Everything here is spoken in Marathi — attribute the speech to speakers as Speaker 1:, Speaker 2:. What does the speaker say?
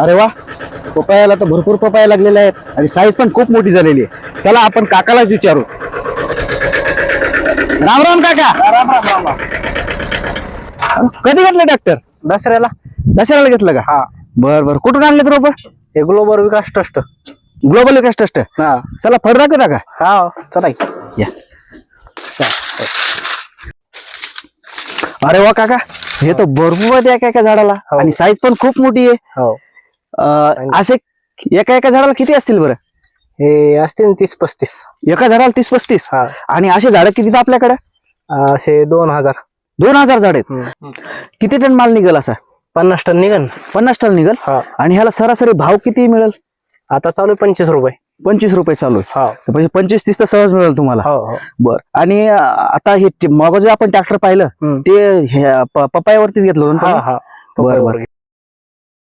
Speaker 1: अरे वा, पपायाला तर भरपूर पपाया लागलेल्या आहेत आणि साईज पण खूप मोठी झालेली आहे. चला आपण काकालाच विचारू. राम राम काका.
Speaker 2: राम राम राम राम.
Speaker 1: कधी घेतलं ट्रॅक्टर?
Speaker 2: दसऱ्याला.
Speaker 1: दसऱ्याला घेतलं का?
Speaker 2: हा.
Speaker 1: बर बर. कुठून आणले रोप?
Speaker 2: हे ग्लोबल विकास ट्रस्ट.
Speaker 1: ग्लोबल विकास ट्रस्ट.
Speaker 2: हा.
Speaker 1: चला फळ दाखवता का?
Speaker 2: हा चला की.
Speaker 1: या. अरे वा काका, हे तर भरपूर आहे एका एका झाडाला
Speaker 2: हो.
Speaker 1: आणि साईज पण खूप मोठी आहे.
Speaker 2: हो.
Speaker 1: असे एका एका झाडाला किती असतील बरं?
Speaker 2: हे असतील 30-35.
Speaker 1: एका झाडाला 30-35.
Speaker 2: हा.
Speaker 1: आणि असे झाड किती आहेत आपल्याकडे?
Speaker 2: असे 2000.
Speaker 1: 2000 झाड आहेत. किती टन माल निघेल असा?
Speaker 2: 50 टन निघन.
Speaker 1: 50 टन निघेल.
Speaker 2: हा.
Speaker 1: आणि ह्याला सरासरी भाव किती मिळेल?
Speaker 2: आता चालू आहे 25 रुपये.
Speaker 1: 25 रुपये चालू आहे.
Speaker 2: हो.
Speaker 1: तर म्हणजे 25-30 तर सहज मिळेल तुम्हाला.
Speaker 2: हो हो.
Speaker 1: बर. आणि आता हे मग जे आपण ट्रॅक्टर पाहिलं ते पपायावरतीच घेतलं होतं ना
Speaker 2: हा
Speaker 1: तुम्ही?
Speaker 2: हा.
Speaker 1: बरं बरं.